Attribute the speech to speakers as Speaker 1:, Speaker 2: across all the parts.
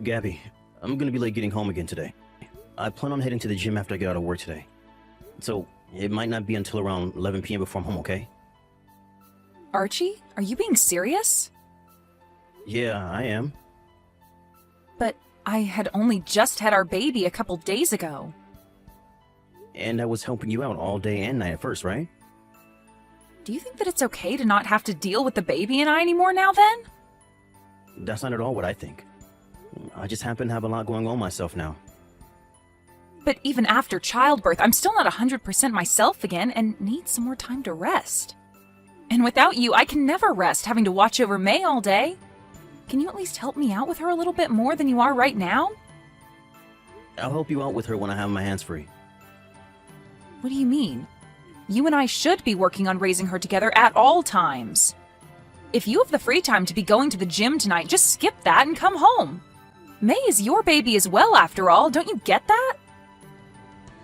Speaker 1: Gabby, I'm gonna be late getting home again today. I plan on heading to the gym after I get out of work today. So, it might not be until around 11 p.m. before I'm home, okay?
Speaker 2: Archie, are you being serious?
Speaker 1: Yeah, I am.
Speaker 2: But I had only just had our baby a couple days ago.
Speaker 1: And I was helping you out all day and night at first, right?
Speaker 2: Do you think that it's okay to not have to deal with the baby and I anymore now then?
Speaker 1: That's not at all what I think. I just happen to have a lot going on myself now.
Speaker 2: But even after childbirth, I'm still not 100% myself again and need some more time to rest. And without you, I can never rest having to watch over May all day. Can you at least help me out with her a little bit more than you are right now?
Speaker 1: I'll help you out with her when I have my hands free.
Speaker 2: What do you mean? You and I should be working on raising her together at all times. If you have the free time to be going to the gym tonight, just skip that and come home. May is your baby as well, after all. Don't you get that?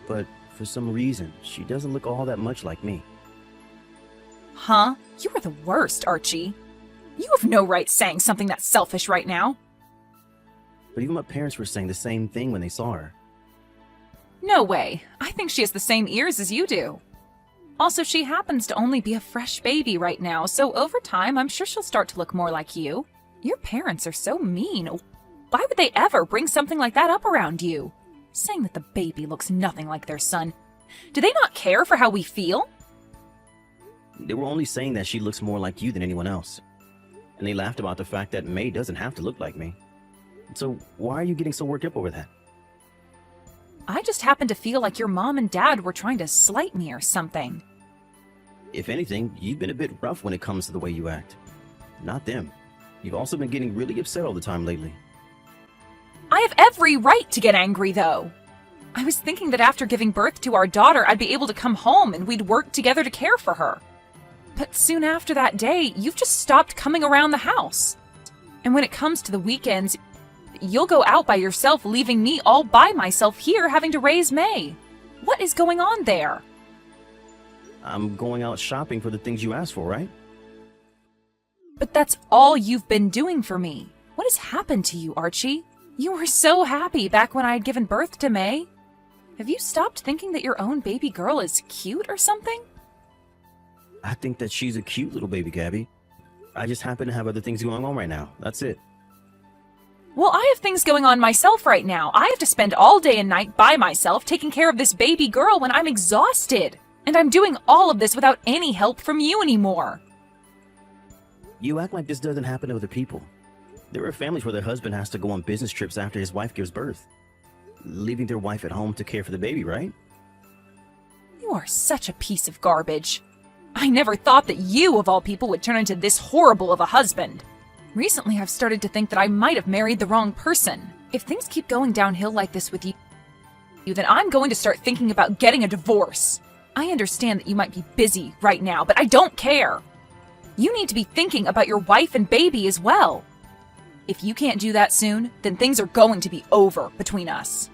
Speaker 1: But for some reason, she doesn't look all that much like me.
Speaker 2: Huh? You are the worst, Archie. You have no right saying something that selfish right now.
Speaker 1: But even my parents were saying the same thing when they saw her.
Speaker 2: No way. I think she has the same ears as you do. Also, she happens to only be a fresh baby right now, so over time, I'm sure she'll start to look more like you. Your parents are so mean. Why would they ever bring something like that up around you? Saying that the baby looks nothing like their son. Do they not care for how we feel?
Speaker 1: They were only saying that she looks more like you than anyone else. And they laughed about the fact that May doesn't have to look like me. So why are you getting so worked up over that?
Speaker 2: I just happen to feel like your mom and dad were trying to slight me or something.
Speaker 1: If anything, you've been a bit rough when it comes to the way you act. Not them. You've also been getting really upset all the time lately.
Speaker 2: I have every right to get angry, though. I was thinking that after giving birth to our daughter, I'd be able to come home and we'd work together to care for her. But soon after that day, you've just stopped coming around the house. And when it comes to the weekends, you'll go out by yourself, leaving me all by myself here having to raise May. What is going on there?
Speaker 1: I'm going out shopping for the things you asked for, right?
Speaker 2: But that's all you've been doing for me. What has happened to you, Archie? You were so happy back when I had given birth to May. Have you stopped thinking that your own baby girl is cute or something?
Speaker 1: I think that she's a cute little baby, Gabby. I just happen to have other things going on right now. That's it.
Speaker 2: Well, I have things going on myself right now. I have to spend all day and night by myself taking care of this baby girl when I'm exhausted. And I'm doing all of this without any help from you anymore.
Speaker 1: You act like this doesn't happen to other people. There are families where their husband has to go on business trips after his wife gives birth, leaving their wife at home to care for the baby, right?
Speaker 2: You are such a piece of garbage. I never thought that you, of all people, would turn into this horrible of a husband. Recently, I've started to think that I might have married the wrong person. If things keep going downhill like this with you, then I'm going to start thinking about getting a divorce. I understand that you might be busy right now, but I don't care. You need to be thinking about your wife and baby as well. If you can't do that soon, then things are going to be over between us.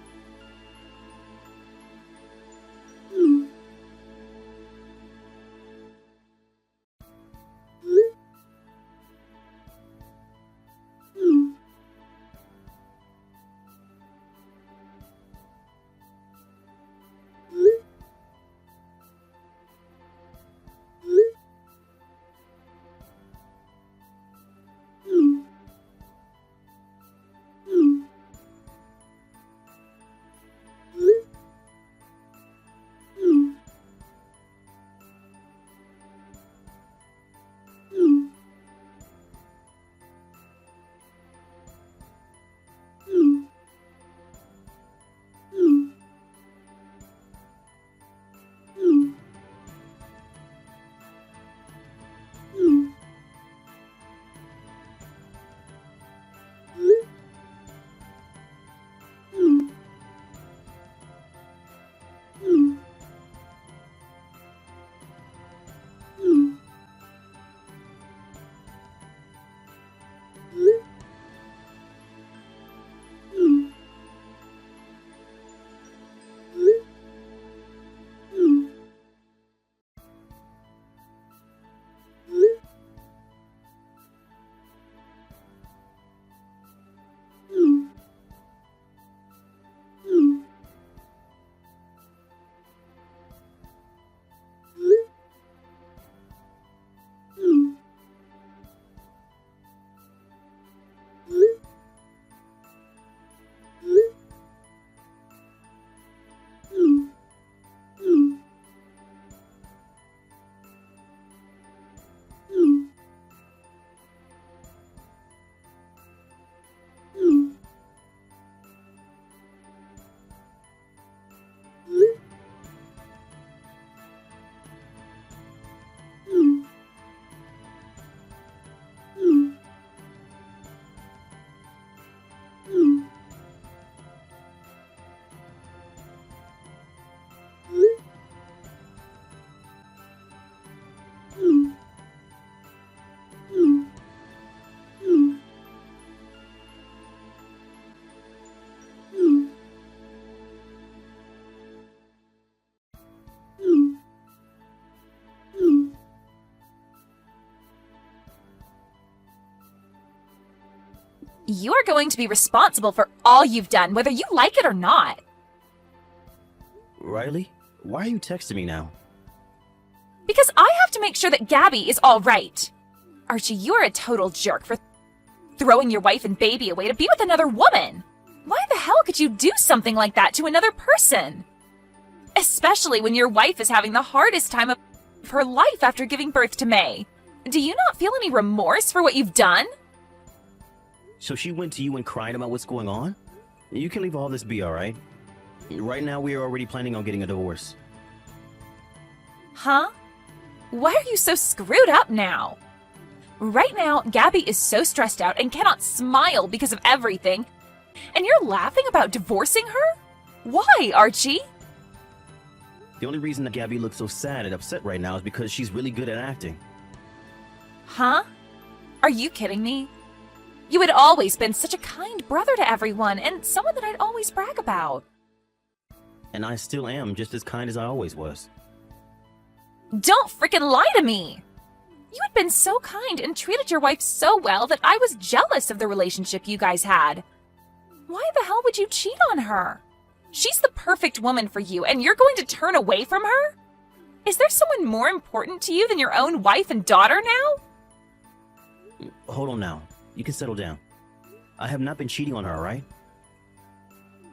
Speaker 2: You are going to be responsible for all you've done, whether you like it or not.
Speaker 1: Riley, why are you texting me now?
Speaker 2: Because I have to make sure that Gabby is all right. Archie, you are a total jerk for throwing your wife and baby away to be with another woman. Why the hell could you do something like that to another person? Especially when your wife is having the hardest time of her life after giving birth to May. Do you not feel any remorse for what you've done?
Speaker 1: So she went to you and cried about what's going on? You can leave all this be, alright? Right now, we are already planning on getting a divorce.
Speaker 2: Huh? Why are you so screwed up now? Right now, Gabby is so stressed out and cannot smile because of everything. And you're laughing about divorcing her? Why, Archie?
Speaker 1: The only reason that Gabby looks so sad and upset right now is because she's really good at acting.
Speaker 2: Huh? Are you kidding me? You had always been such a kind brother to everyone and someone that I'd always brag about.
Speaker 1: And I still am just as kind as I always was.
Speaker 2: Don't frickin' lie to me! You had been so kind and treated your wife so well that I was jealous of the relationship you guys had. Why the hell would you cheat on her? She's the perfect woman for you, and you're going to turn away from her? Is there someone more important to you than your own wife and daughter now?
Speaker 1: Hold on now. You can settle down. I have not been cheating on her, alright?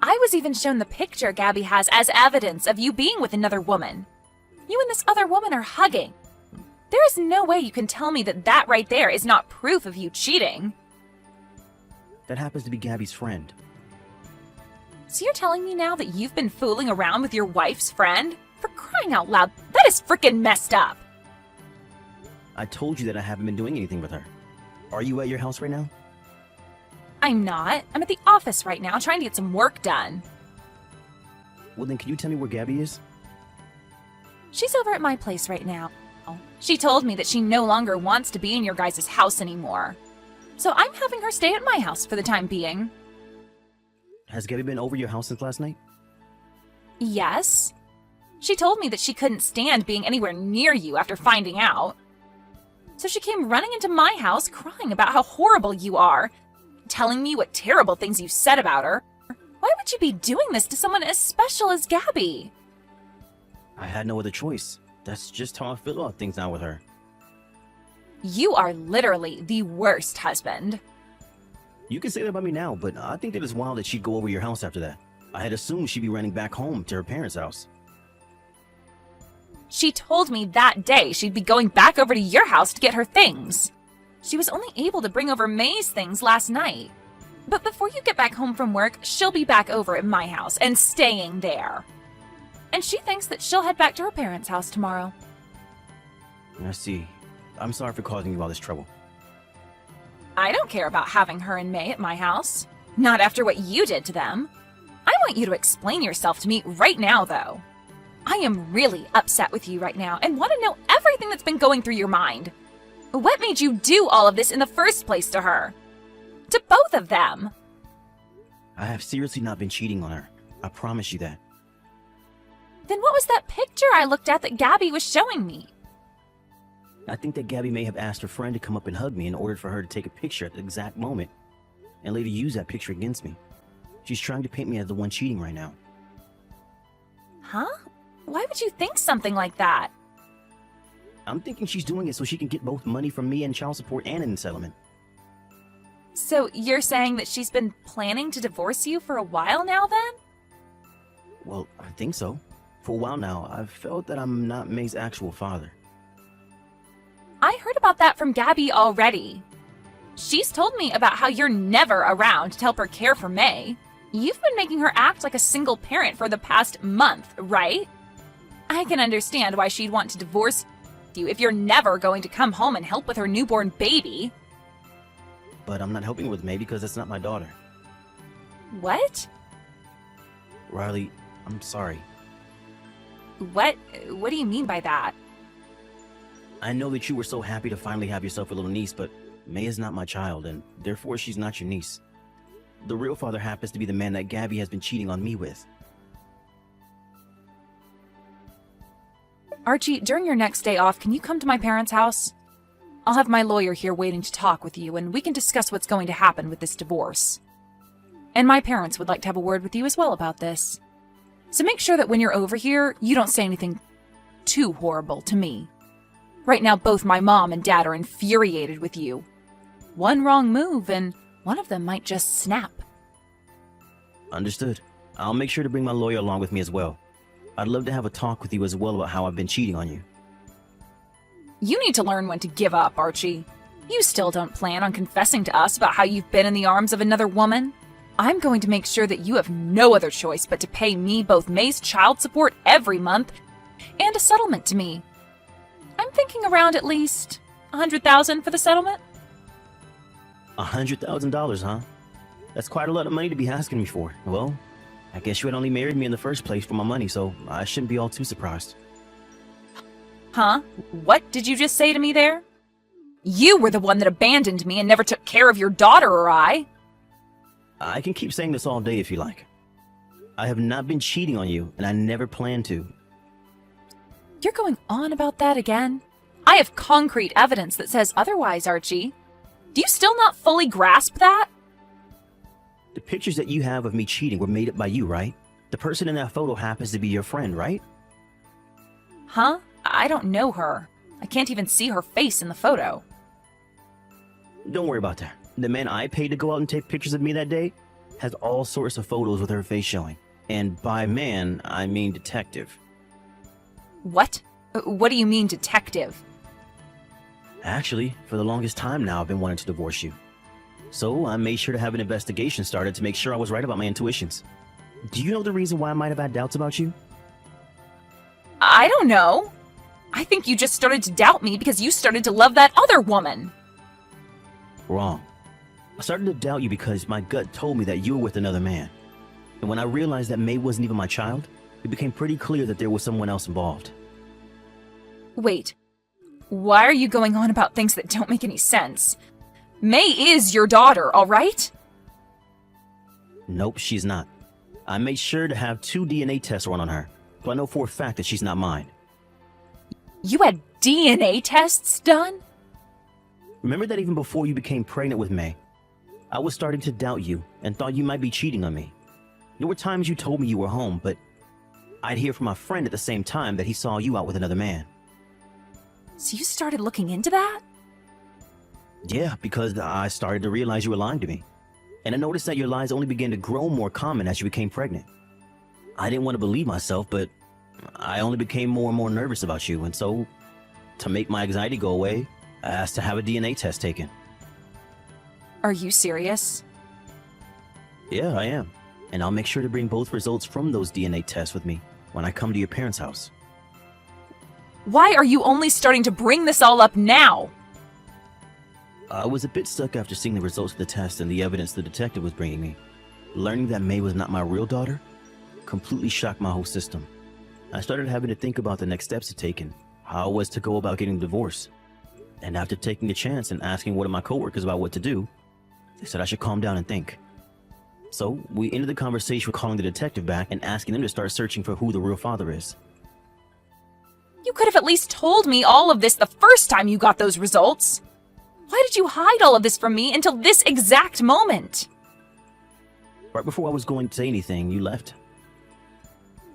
Speaker 2: I was even shown the picture Gabby has as evidence of you being with another woman. You and this other woman are hugging. There is no way you can tell me that that right there is not proof of you cheating.
Speaker 1: That happens to be Gabby's friend.
Speaker 2: So you're telling me now that you've been fooling around with your wife's friend? For crying out loud, that is frickin' messed up.
Speaker 1: I told you that I haven't been doing anything with her. Are you at your house right now?
Speaker 2: I'm not. I'm at the office right now trying to get some work done.
Speaker 1: Well then, can you tell me where Gabby is?
Speaker 2: She's over at my place right now. She told me that she no longer wants to be in your guys' house anymore. So I'm having her stay at my house for the time being.
Speaker 1: Has Gabby been over your house since last night?
Speaker 2: Yes. She told me that she couldn't stand being anywhere near you after finding out. So she came running into my house crying about how horrible you are, telling me what terrible things you said about her. Why would you be doing this to someone as special as Gabby?
Speaker 1: I had no other choice. That's just how I feel about things now with her.
Speaker 2: You are literally the worst husband.
Speaker 1: You can say that about me now, but I think that it's wild that she'd go over your house after that. I had assumed she'd be running back home to her parents' house.
Speaker 2: She told me that day she'd be going back over to your house to get her things. She was only able to bring over May's things last night. But before you get back home from work, she'll be back over at my house and staying there. And she thinks that she'll head back to her parents' house tomorrow.
Speaker 1: I see. I'm sorry for causing you all this trouble.
Speaker 2: I don't care about having her and May at my house. Not after what you did to them. I want you to explain yourself to me right now, though. I am really upset with you right now and want to know everything that's been going through your mind. What made you do all of this in the first place to her? To both of them?
Speaker 1: I have seriously not been cheating on her. I promise you that.
Speaker 2: Then what was that picture I looked at that Gabby was showing me?
Speaker 1: I think that Gabby may have asked her friend to come up and hug me in order for her to take a picture at the exact moment, and later use that picture against me. She's trying to paint me as the one cheating right now.
Speaker 2: Huh? Why would you think something like that?
Speaker 1: I'm thinking she's doing it so she can get both money from me and child support and an settlement.
Speaker 2: So you're saying that she's been planning to divorce you for a while now, then?
Speaker 1: Well, I think so. For a while now, I've felt that I'm not May's actual father.
Speaker 2: I heard about that from Gabby already. She's told me about how you're never around to help her care for May. You've been making her act like a single parent for the past month, right? I can understand why she'd want to divorce you if you're never going to come home and help with her newborn baby.
Speaker 1: But I'm not helping with May because that's not my daughter.
Speaker 2: What?
Speaker 1: Riley, I'm sorry.
Speaker 2: What do you mean by that?
Speaker 1: I know that you were so happy to finally have yourself a little niece, but May is not my child, and therefore she's not your niece. The real father happens to be the man that Gabby has been cheating on me with.
Speaker 2: Archie, during your next day off, can you come to my parents' house? I'll have my lawyer here waiting to talk with you, and we can discuss what's going to happen with this divorce. And my parents would like to have a word with you as well about this. So make sure that when you're over here, you don't say anything too horrible to me. Right now, both my mom and dad are infuriated with you. One wrong move, and one of them might just snap.
Speaker 1: Understood. I'll make sure to bring my lawyer along with me as well. I'd love to have a talk with you as well about how I've been cheating on you.
Speaker 2: You need to learn when to give up, Archie. You still don't plan on confessing to us about how you've been in the arms of another woman? I'm going to make sure that you have no other choice but to pay me both May's child support every month and a settlement to me. I'm thinking around at least $100,000 for the settlement.
Speaker 1: $100,000, huh? That's quite a lot of money to be asking me for. Well, I guess you had only married me in the first place for my money, so I shouldn't be all too surprised.
Speaker 2: Huh? What did you just say to me there? You were the one that abandoned me and never took care of your daughter or I.
Speaker 1: I can keep saying this all day if you like. I have not been cheating on you, and I never plan to.
Speaker 2: You're going on about that again? I have concrete evidence that says otherwise, Archie. Do you still not fully grasp that?
Speaker 1: The pictures that you have of me cheating were made up by you, right? The person in that photo happens to be your friend, right?
Speaker 2: Huh? I don't know her. I can't even see her face in the photo.
Speaker 1: Don't worry about that. The man I paid to go out and take pictures of me that day has all sorts of photos with her face showing. And by man, I mean detective.
Speaker 2: What? What do you mean, detective?
Speaker 1: Actually, for the longest time now, I've been wanting to divorce you. So I made sure to have an investigation started to make sure I was right about my intuitions. Do you know the reason why I might have had doubts about you?
Speaker 2: I don't know. I think you just started to doubt me because you started to love that other woman.
Speaker 1: Wrong. I started to doubt you because my gut told me that you were with another man. And when I realized that May wasn't even my child, it became pretty clear that there was someone else involved.
Speaker 2: Wait. Why are you going on about things that don't make any sense? May is your daughter, all right?
Speaker 1: Nope, she's not. I made sure to have 2 DNA tests run on her, so I know for a fact that she's not mine.
Speaker 2: You had DNA tests done?
Speaker 1: Remember that even before you became pregnant with May, I was starting to doubt you and thought you might be cheating on me. There were times you told me you were home, but I'd hear from my friend at the same time that he saw you out with another man.
Speaker 2: So you started looking into that?
Speaker 1: Yeah, because I started to realize you were lying to me. And I noticed that your lies only began to grow more common as you became pregnant. I didn't want to believe myself, but I only became more and more nervous about you, and so, to make my anxiety go away, I asked to have a DNA test taken.
Speaker 2: Are you serious?
Speaker 1: Yeah, I am. And I'll make sure to bring both results from those DNA tests with me when I come to your parents' house.
Speaker 2: Why are you only starting to bring this all up now?
Speaker 1: I was a bit stuck after seeing the results of the test and the evidence the detective was bringing me. Learning that May was not my real daughter completely shocked my whole system. I started having to think about the next steps to take and how I was to go about getting a divorce. And after taking a chance and asking one of my coworkers about what to do, they said I should calm down and think. So we ended the conversation with calling the detective back and asking them to start searching for who the real father is.
Speaker 2: You could have at least told me all of this the first time you got those results. Why did you hide all of this from me until this exact moment?
Speaker 1: Right before I was going to say anything, you left.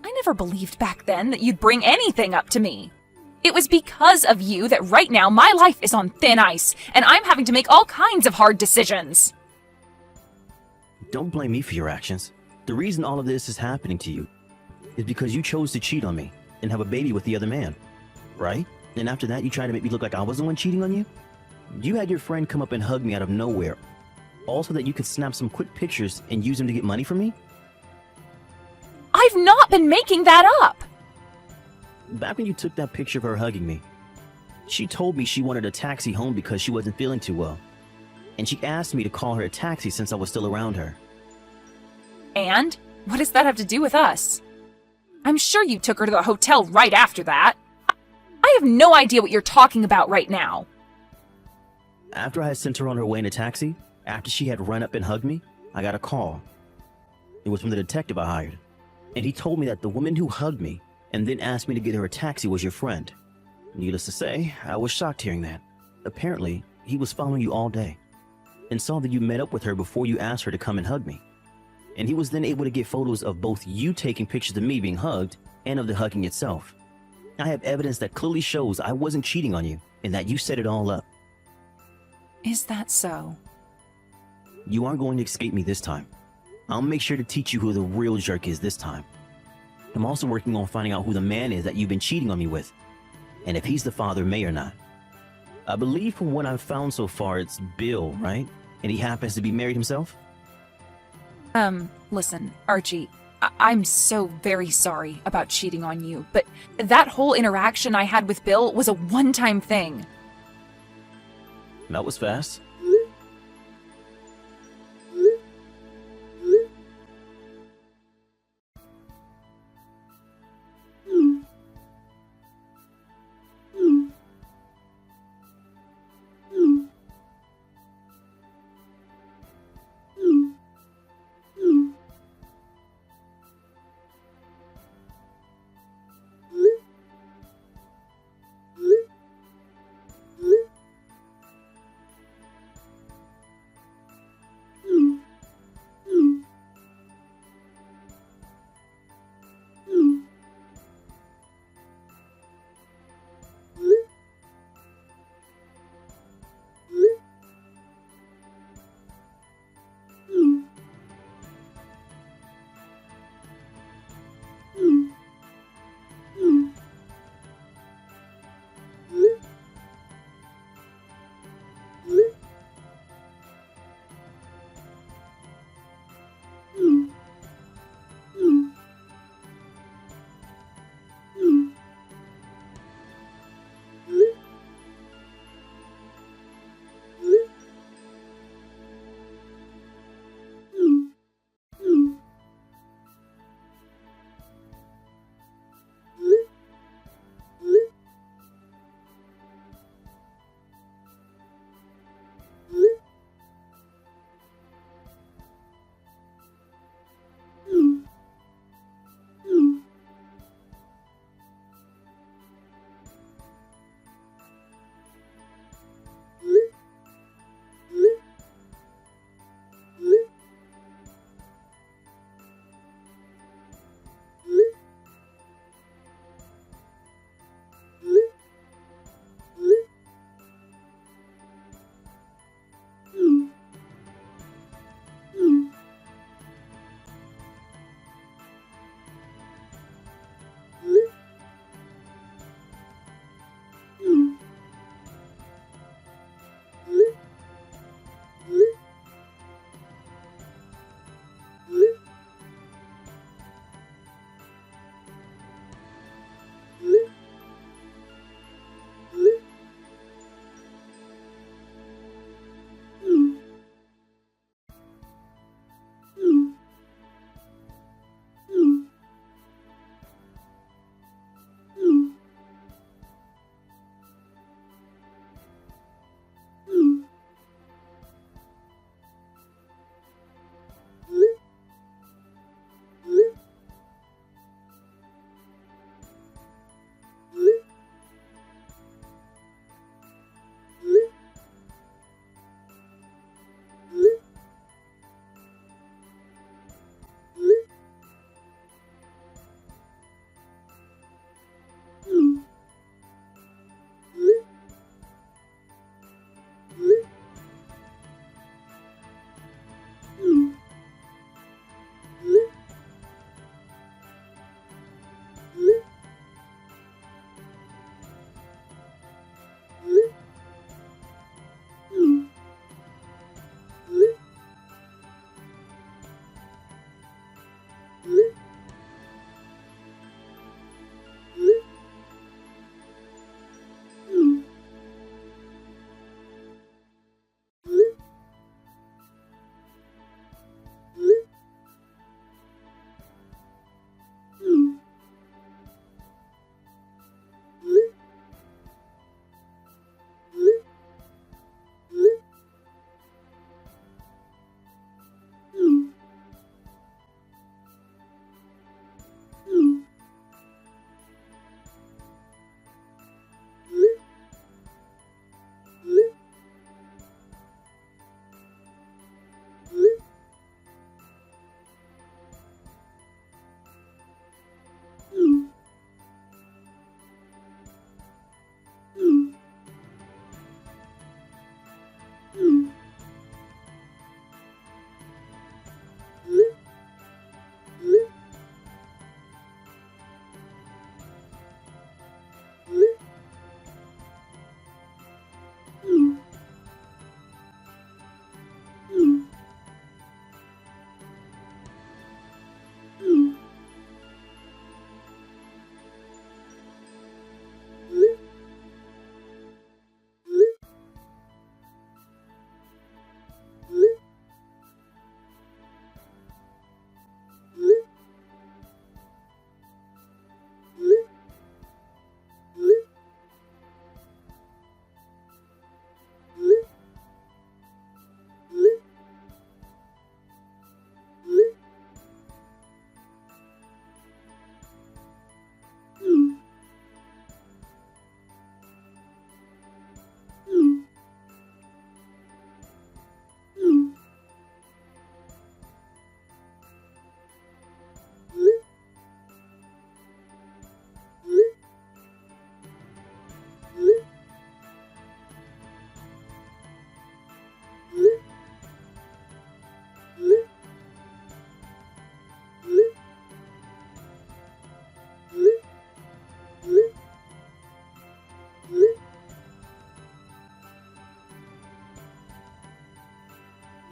Speaker 2: I never believed back then that you'd bring anything up to me. It was because of you that right now my life is on thin ice, and I'm having to make all kinds of hard decisions.
Speaker 1: Don't blame me for your actions. The reason all of this is happening to you is because you chose to cheat on me and have a baby with the other man, right? And after that, you tried to make me look like I was the one cheating on you? You had your friend come up and hug me out of nowhere, also that you could snap some quick pictures and use them to get money from me?
Speaker 2: I've not been making that up!
Speaker 1: Back when you took that picture of her hugging me, she told me she wanted a taxi home because she wasn't feeling too well. And she asked me to call her a taxi since I was still around her.
Speaker 2: And? What does that have to do with us? I'm sure you took her to the hotel right after that. I have no idea what you're talking about right now.
Speaker 1: After I had sent her on her way in a taxi, after she had run up and hugged me, I got a call. It was from the detective I hired. And he told me that the woman who hugged me and then asked me to get her a taxi was your friend. Needless to say, I was shocked hearing that. Apparently, he was following you all day and saw that you met up with her before you asked her to come and hug me. And he was then able to get photos of both you taking pictures of me being hugged and of the hugging itself. I have evidence that clearly shows I wasn't cheating on you and that you set it all up.
Speaker 2: Is that so?
Speaker 1: You aren't going to escape me this time. I'll make sure to teach you who the real jerk is this time. I'm also working on finding out who the man is that you've been cheating on me with, and if he's the father of May or not. I believe from what I've found so far, it's Bill, right? And he happens to be married himself?
Speaker 2: Listen, Archie, I'm so very sorry about cheating on you, but that whole interaction I had with Bill was a one-time thing.
Speaker 1: That was fast.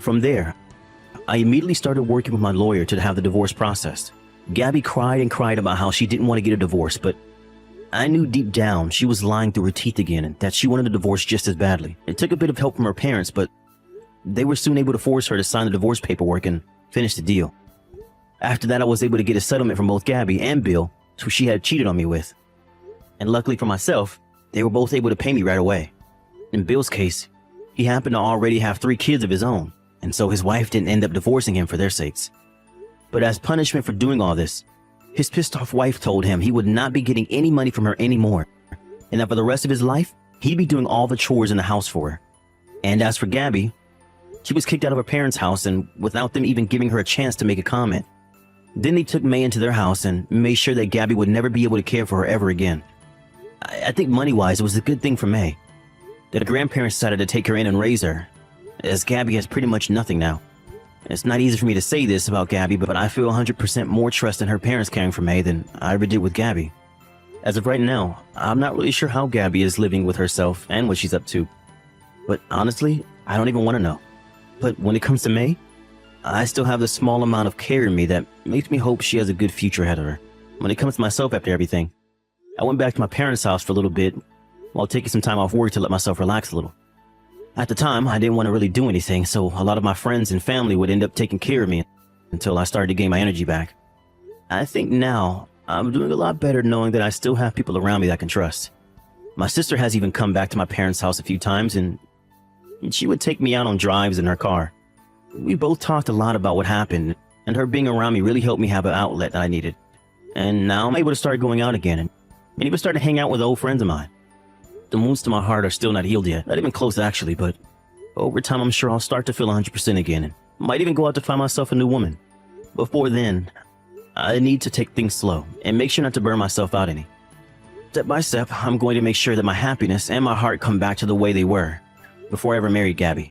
Speaker 1: From there, I immediately started working with my lawyer to have the divorce processed. Gabby cried and cried about how she didn't want to get a divorce, but I knew deep down she was lying through her teeth again and that she wanted a divorce just as badly. It took a bit of help from her parents, but they were soon able to force her to sign the divorce paperwork and finish the deal. After that, I was able to get a settlement from both Gabby and Bill, who she had cheated on me with. And luckily for myself, they were both able to pay me right away. In Bill's case, he happened to already have 3 kids of his own, and so his wife didn't end up divorcing him for their sakes. But as punishment for doing all this, his pissed off wife told him he would not be getting any money from her anymore, and that for the rest of his life, he'd be doing all the chores in the house for her. And as for Gabby, she was kicked out of her parents' house and without them even giving her a chance to make a comment. Then they took May into their house and made sure that Gabby would never be able to care for her ever again. I think money-wise, it was a good thing for May that her grandparents decided to take her in and raise her, as Gabby has pretty much nothing now. It's not easy for me to say this about Gabby, but I feel 100% more trust in her parents caring for May than I ever did with Gabby. As of right now, I'm not really sure how Gabby is living with herself and what she's up to. But honestly, I don't even want to know. But when it comes to May, I still have the small amount of care in me that makes me hope she has a good future ahead of her. When it comes to myself after everything, I went back to my parents' house for a little bit while taking some time off work to let myself relax a little. At the time, I didn't want to really do anything, so a lot of my friends and family would end up taking care of me until I started to gain my energy back. I think now I'm doing a lot better knowing that I still have people around me that I can trust. My sister has even come back to my parents' house a few times, and she would take me out on drives in her car. We both talked a lot about what happened, and her being around me really helped me have an outlet that I needed. And now I'm able to start going out again and even start to hang out with old friends of mine. The wounds to my heart are still not healed yet, not even close actually, but over time I'm sure I'll start to feel 100% again and might even go out to find myself a new woman. Before then, I need to take things slow and make sure not to burn myself out any. Step by step, I'm going to make sure that my happiness and my heart come back to the way they were before I ever married Gabby.